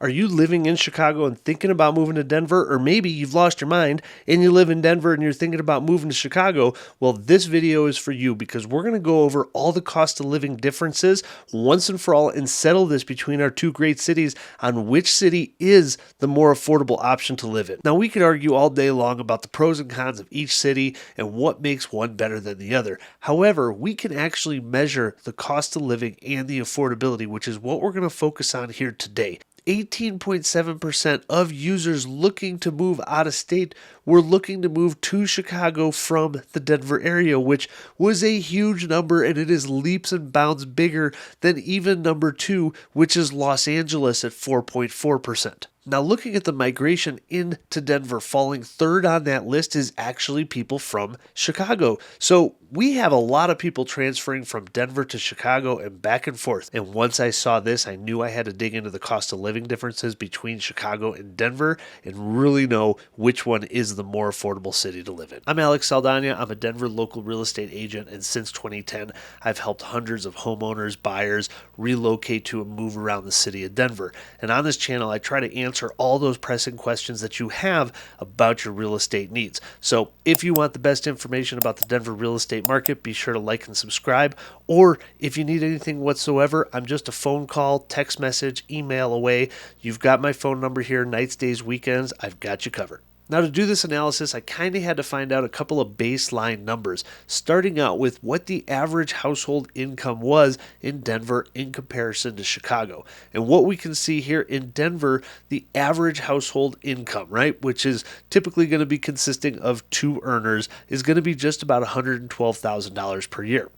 Are you living in Chicago and thinking about moving to Denver? Or maybe you've lost your mind and you live in Denver and you're thinking about moving to Chicago? Well, this video is for you because we're going to go over all the cost of living differences once and for all and settle this between our two great cities on which city is the more affordable option to live in. Now, we could argue all day long about the pros and cons of each city and what makes one better than the other. However, we can actually measure the cost of living and the affordability, which is what we're going to focus on here today. 18.7% of users looking to move out of state were looking to move to Chicago from the Denver area, which was a huge number, and it is leaps and bounds bigger than even number 2, which is Los Angeles at 4.4%. Now, looking at the migration into Denver, falling third on that list is actually people from Chicago. So we have a lot of people transferring from Denver to Chicago and back and forth. And once I saw this, I knew I had to dig into the cost of living differences between Chicago and Denver and really know which one is the more affordable city to live in. I'm Alex Saldana. I'm a Denver local real estate agent, and since 2010, I've helped hundreds of homeowners, buyers relocate to and move around the city of Denver. And on this channel, I try to answer all those pressing questions that you have about your real estate needs. So if you want the best information about the Denver real estate market, be sure to like and subscribe. Or if you need anything whatsoever, I'm just a phone call, text message, email away. You've got my phone number here, nights, days, weekends. I've got you covered. Now, to do this analysis, I kind of had to find out a couple of baseline numbers, starting out with what the average household income was in Denver in comparison to Chicago. And what we can see here in Denver, the average household income, right, which is typically going to be consisting of two earners, is going to be just about $112,000 per year.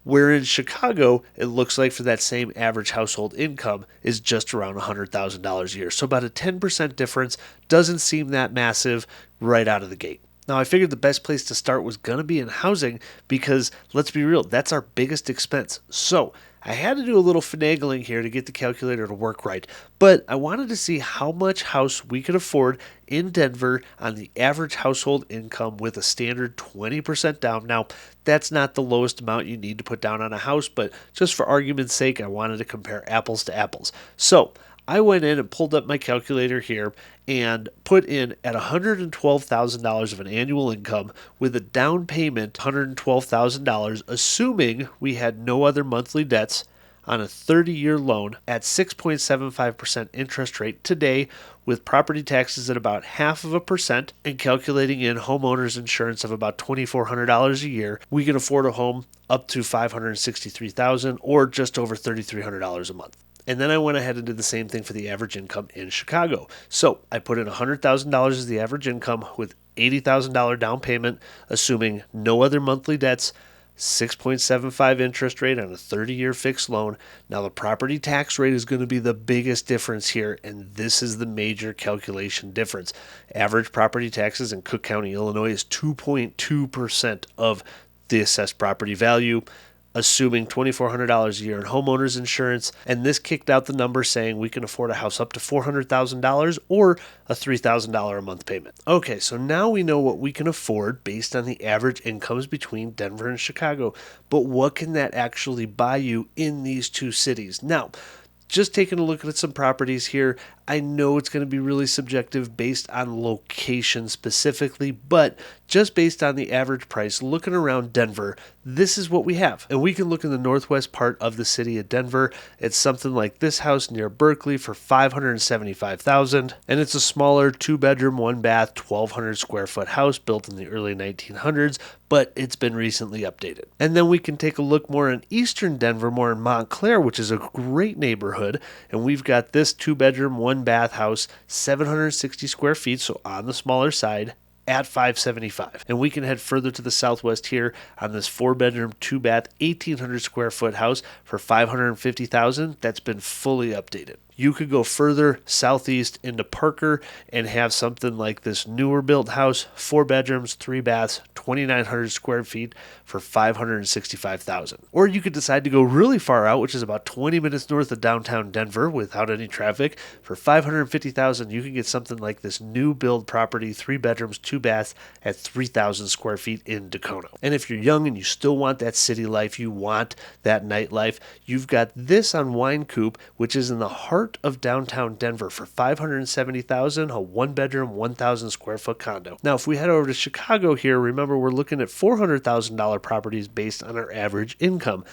Where in Chicago, it looks like for that same average household income is just around $100,000 a year. So about a 10% difference. Doesn't seem that massive right out of the gate. Now, I figured the best place to start was going to be in housing because, let's be real, that's our biggest expense. So I had to do a little finagling here to get the calculator to work right, but I wanted to see how much house we could afford in Denver on the average household income with a standard 20% down. Now, that's not the lowest amount you need to put down on a house, but just for argument's sake, I wanted to compare apples to apples. So I went in and pulled up my calculator here and put in at $112,000 of an annual income with a down payment $112,000, assuming we had no other monthly debts on a 30-year loan at 6.75% interest rate today, with property taxes at about 0.5% and calculating in homeowners insurance of about $2,400 a year. We can afford a home up to $563,000 or just over $3,300 a month. And then I went ahead and did the same thing for the average income in Chicago. So I put in $100,000 as the average income with $80,000 down payment, assuming no other monthly debts, 6.75 interest rate on a 30-year fixed loan. Now, the property tax rate is going to be the biggest difference here, and this is the major calculation difference. Average property taxes in Cook County, Illinois is 2.2% of the assessed property value, assuming $2,400 a year in homeowners insurance, and this kicked out the number saying we can afford a house up to $400,000 or a $3,000 a month payment. Okay, so now we know what we can afford based on the average incomes between Denver and Chicago, but what can that actually buy you in these two cities? Now, just taking a look at some properties here, I know it's going to be really subjective based on location specifically, but just based on the average price, looking around Denver, this is what we have. And we can look in the northwest part of the city of Denver. It's something like this house near Berkeley for $575,000, and it's a smaller 2-bedroom, 1-bath, 1,200 square foot house built in the early 1900s, but it's been recently updated. And then we can take a look more in eastern Denver, more in Montclair, which is a great neighborhood, and we've got this 2-bedroom, 1-bath house, 760 square feet, so on the smaller side, at $575,000. And we can head further to the southwest here on this 4-bedroom, 2-bath, 1,800 square foot house for $550,000. That's been fully updated. You could go further southeast into Parker and have something like this newer built house, 4 bedrooms, 3 baths, 2,900 square feet for $565,000. Or you could decide to go really far out, which is about 20 minutes north of downtown Denver without any traffic. For $550,000, you can get something like this new build property, 3 bedrooms, 2 baths at 3,000 square feet in Dacono. And if you're young and you still want that city life, you want that nightlife, you've got this on Wine Coop, which is in the heart heart of downtown Denver for $570,000, a one-bedroom, 1,000 square foot condo. Now, if we head over to Chicago here, remember we're looking at $400,000 properties based on our average income.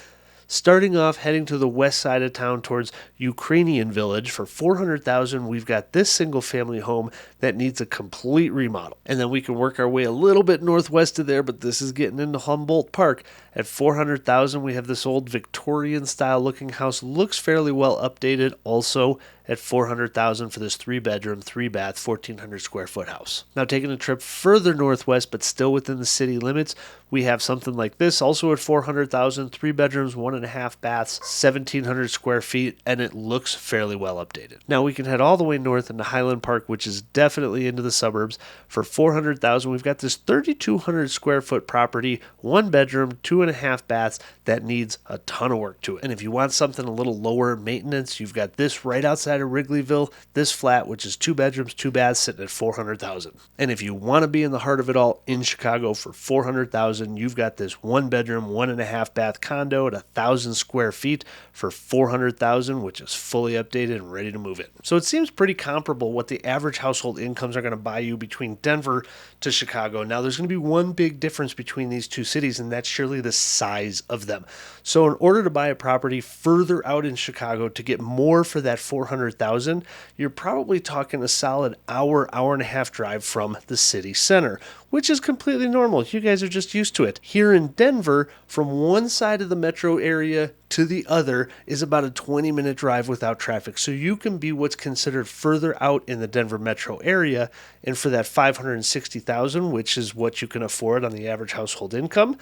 Starting off, heading to the west side of town towards Ukrainian Village for $400,000, we've got this single-family home that needs a complete remodel. And then we can work our way a little bit northwest of there, but this is getting into Humboldt Park. At $400,000, we have this old Victorian-style looking house. Looks fairly well updated. Also at $400,000 for this 3-bedroom, 3-bath, 1,400 square foot house. Now, taking a trip further northwest, but still within the city limits, we have something like this, also at $400,000, 3 bedrooms, 1.5 baths, 1,700 square feet, and it looks fairly well updated. Now, we can head all the way north into Highland Park, which is definitely into the suburbs. For $400,000, we've got this 3,200 square foot property, 1 bedroom, 2.5 baths, that needs a ton of work to it. And if you want something a little lower maintenance, you've got this right outside of Wrigleyville, this flat, which is 2 bedrooms, 2 baths, sitting at $400,000. And if you want to be in the heart of it all in Chicago for $400,000, you've got this 1 bedroom, 1.5 bath condo at 1,000 square feet for $400,000, which is fully updated and ready to move in. So it seems pretty comparable what the average household incomes are going to buy you between Denver to Chicago. Now, there's going to be one big difference between these two cities, and that's surely the size of them. So in order to buy a property further out in Chicago to get more for that $400,000, you're probably talking a solid hour, hour and a half drive from the city center, which is completely normal. You guys are just used to it. Here in Denver, from one side of the metro area to the other is about a 20-minute drive without traffic. So you can be what's considered further out in the Denver metro area, and for that $560,000, which is what you can afford on the average household income,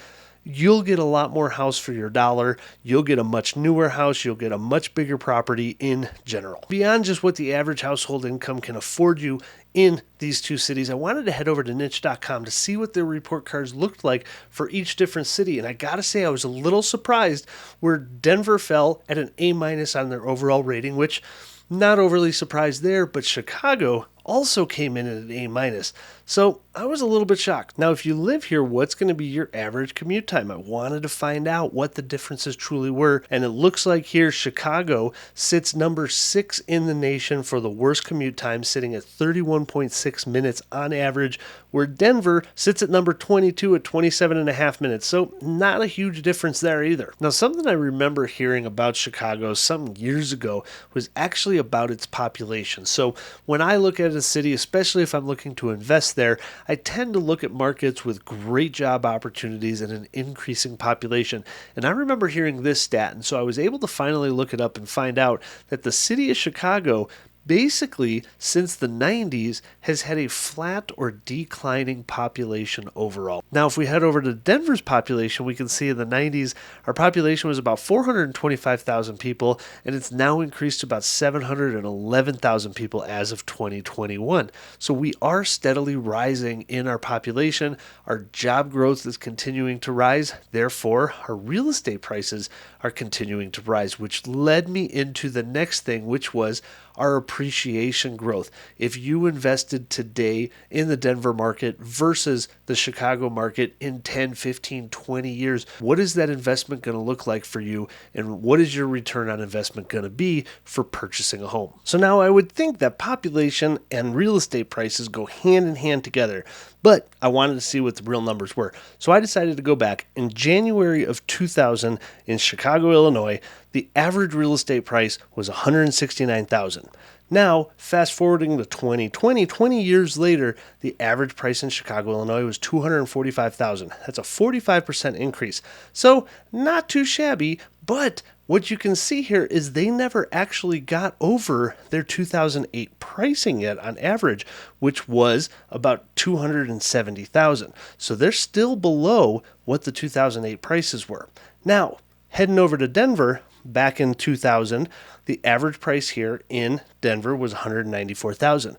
you'll get a lot more house for your dollar. You'll get a much newer house. You'll get a much bigger property in general. Beyond just what the average household income can afford you in these two cities, I wanted to head over to niche.com to see what their report cards looked like for each different city. And I got to say, I was a little surprised where Denver fell at an A- on their overall rating, which not overly surprised there, but Chicago also came in at an A-. So I was a little bit shocked. Now, if you live here, what's going to be your average commute time? I wanted to find out what the differences truly were. And it looks like here Chicago sits number 6 in the nation for the worst commute time, sitting at 31.6 minutes on average, where Denver sits at number 22 at 27.5 minutes. So not a huge difference there either. Now, something I remember hearing about Chicago some years ago was actually about its population. So when I look at a city, especially if I'm looking to invest there, I tend to look at markets with great job opportunities and an increasing population. And I remember hearing this stat, and so I was able to finally look it up and find out that the city of Chicago basically, since the 90s, has had a flat or declining population overall. Now, if we head over to Denver's population, we can see in the 90s, our population was about 425,000 people, and it's now increased to about 711,000 people as of 2021. So we are steadily rising in our population. Our job growth is continuing to rise. Therefore, our real estate prices are continuing to rise, which led me into the next thing, which was our appreciation growth. If you invested today in the Denver market versus the Chicago market in 10, 15, 20 years, what is that investment going to look like for you? And what is your return on investment going to be for purchasing a home? So now I would think that population and real estate prices go hand in hand together, but I wanted to see what the real numbers were. So I decided to go back. In January of 2000 in Chicago, Illinois, the average real estate price was $169,000. Now, fast forwarding to 2020, 20 years later, the average price in Chicago, Illinois was $245,000. That's a 45% increase. So not too shabby, but what you can see here is they never actually got over their 2008 pricing yet on average, which was about $270,000. So they're still below what the 2008 prices were. Now, heading over to Denver, back in 2000, the average price here in Denver was $194,000.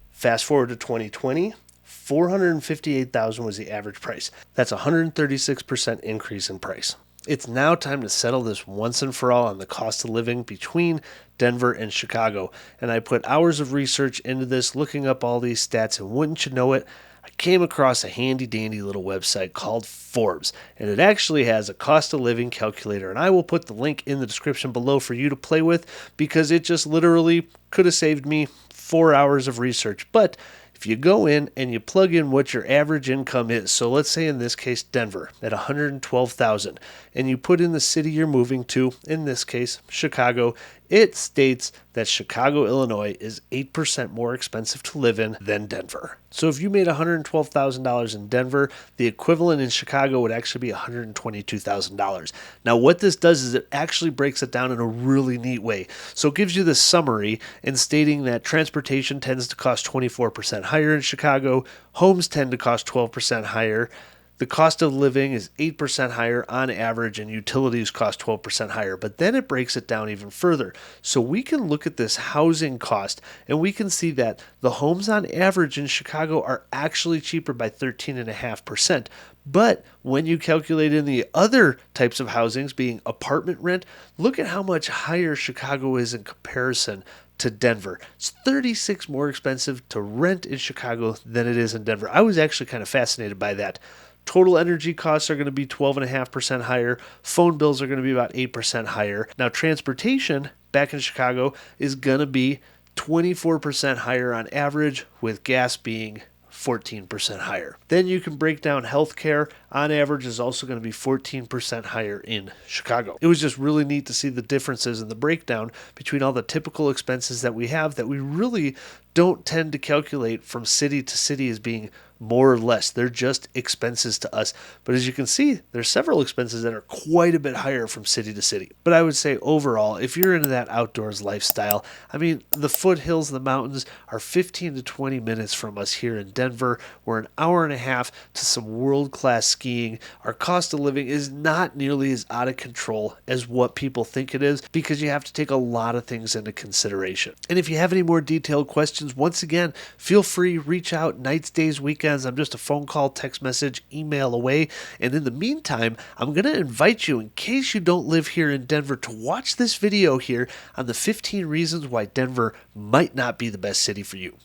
Fast forward to 2020, $458,000 was the average price. That's a 136% increase in price. It's now time to settle this once and for all on the cost of living between Denver and Chicago. And I put hours of research into this, looking up all these stats, and wouldn't you know it, I came across a handy dandy little website called Forbes, and it actually has a cost of living calculator. And I will put the link in the description below for you to play with because it just literally could have saved me 4 hours of research. But if you go in and you plug in what your average income is, so let's say in this case Denver at $112,000, and you put in the city you're moving to, in this case Chicago, it states that Chicago, Illinois is 8% more expensive to live in than Denver. So if you made $112,000 in Denver, the equivalent in Chicago would actually be $122,000. Now what this does is it actually breaks it down in a really neat way. So it gives you the summary and stating that transportation tends to cost 24% higher in Chicago, homes tend to cost 12% higher, the cost of living is 8% higher on average, and utilities cost 12% higher. But then it breaks it down even further. So we can look at this housing cost, and we can see that the homes on average in Chicago are actually cheaper by 13.5%. But when you calculate in the other types of housings, being apartment rent, look at how much higher Chicago is in comparison to Denver. It's 36 more expensive to rent in Chicago than it is in Denver. I was actually kind of fascinated by that. Total energy costs are going to be 12.5% higher. Phone bills are going to be about 8% higher. Now, transportation back in Chicago is going to be 24% higher on average, with gas being 14% higher. Then you can break down healthcare. On average is also going to be 14% higher in Chicago. It was just really neat to see the differences in the breakdown between all the typical expenses that we have that we really don't tend to calculate from city to city as being more or less. They're just expenses to us. But as you can see, there's several expenses that are quite a bit higher from city to city. But I would say overall, if you're into that outdoors lifestyle, I mean, the foothills, the mountains are 15 to 20 minutes from us here in Denver. We're an hour and a half to some world-class skiing. Our cost of living is not nearly as out of control as what people think it is, because you have to take a lot of things into consideration. And if you have any more detailed questions, once again, feel free, reach out nights, days, weekends. I'm just a phone call, text message, email away. And in the meantime, I'm going to invite you, in case you don't live here in Denver, to watch this video here on the 15 reasons why Denver might not be the best city for you.